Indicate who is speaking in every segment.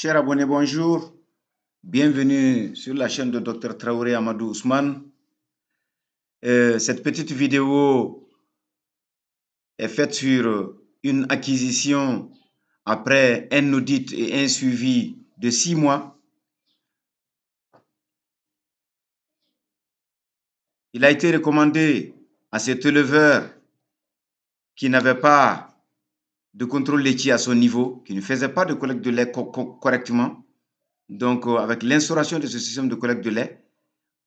Speaker 1: Chers abonnés, bonjour. Bienvenue sur la chaîne de Dr Traoré Amadou Ousmane. Cette petite vidéo est faite sur une acquisition après un audit et un suivi de 6 mois. Il a été recommandé à cet éleveur qui n'avait pas de contrôle laitier à son niveau, qui ne faisait pas de collecte de lait correctement. Donc, avec l'instauration de ce système de collecte de lait,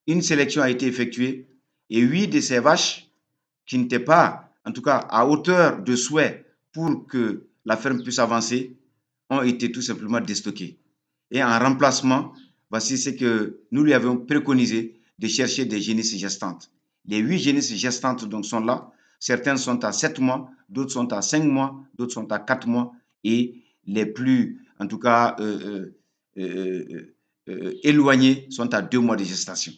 Speaker 1: une sélection a été effectuée et 8 de ces vaches qui n'étaient pas, en tout cas, à hauteur de souhait pour que la ferme puisse avancer, ont été tout simplement déstockées. Et en remplacement, voici ce que nous lui avions préconisé de chercher des génisses gestantes. Les 8 génisses gestantes donc sont là. Certaines sont à 7 mois, d'autres sont à 5 mois, d'autres sont à 4 mois. Et les plus, en tout cas, éloignées sont à 2 mois de gestation.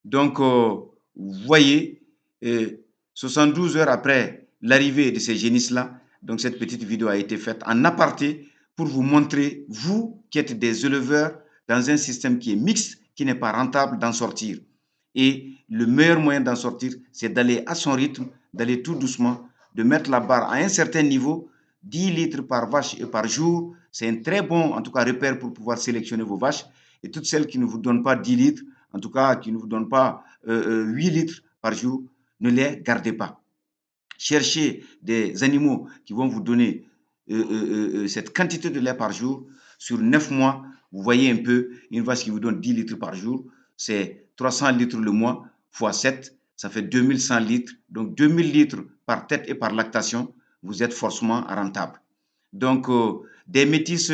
Speaker 1: Donc, vous voyez, 72 heures après l'arrivée de ces génisses-là, donc cette petite vidéo a été faite en aparté pour vous montrer, vous qui êtes des éleveurs dans un système qui est mixte, qui n'est pas rentable, d'en sortir. Et le meilleur moyen d'en sortir, c'est d'aller à son rythme, d'aller tout doucement, de mettre la barre à un certain niveau, 10 litres par vache et par jour. C'est un très bon, en tout cas, repère pour pouvoir sélectionner vos vaches. Et toutes celles qui ne vous donnent pas 10 litres, en tout cas, qui ne vous donnent pas 8 litres par jour, ne les gardez pas. Cherchez des animaux qui vont vous donner cette quantité de lait par jour. Sur 9 mois, vous voyez un peu, une vache qui vous donne 10 litres par jour, c'est 300 litres le mois, fois 7, ça fait 2100 litres. Donc 2000 litres par tête et par lactation, vous êtes forcément rentable. Donc, des métisses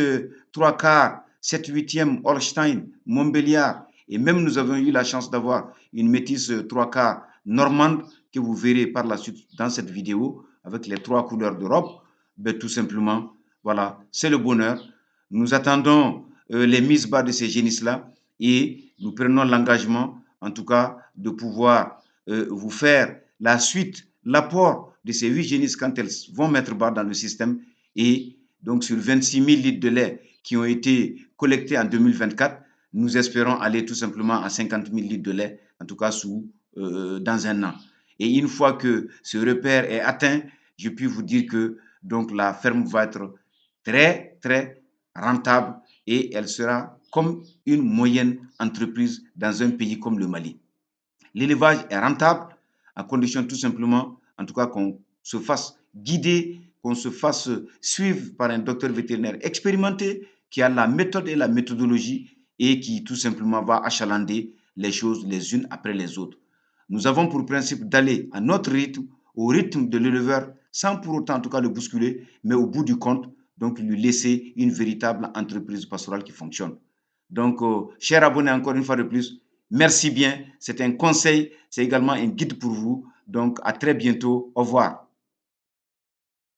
Speaker 1: 3 quarts, 7 huitièmes, Holstein, Montbéliard, et même nous avons eu la chance d'avoir une métisse 3 quarts normande que vous verrez par la suite dans cette vidéo avec les 3 couleurs de robe. Ben, tout simplement, voilà, c'est le bonheur. Nous attendons les mises bas de ces génisses-là et nous prenons l'engagement, en tout cas, de pouvoir vous faire la suite, l'apport de ces 8 génisses quand elles vont mettre bas dans le système. Et donc, sur 26 000 litres de lait qui ont été collectés en 2024, nous espérons aller tout simplement à 50 000 litres de lait, en tout cas dans un an. Et une fois que ce repère est atteint, je puis vous dire que donc, la ferme va être très, très rentable et elle sera comme une moyenne entreprise dans un pays comme le Mali. L'élevage est rentable à condition tout simplement, en tout cas, qu'on se fasse guider, qu'on se fasse suivre par un docteur vétérinaire expérimenté qui a la méthode et la méthodologie et qui tout simplement va achalander les choses les unes après les autres. Nous avons pour principe d'aller à notre rythme, au rythme de l'éleveur, sans pour autant en tout cas le bousculer, mais au bout du compte, donc lui laisser une véritable entreprise pastorale qui fonctionne. Donc, chers abonnés, encore une fois de plus, merci bien. C'est un conseil, c'est également un guide pour vous. Donc, à très bientôt. Au revoir.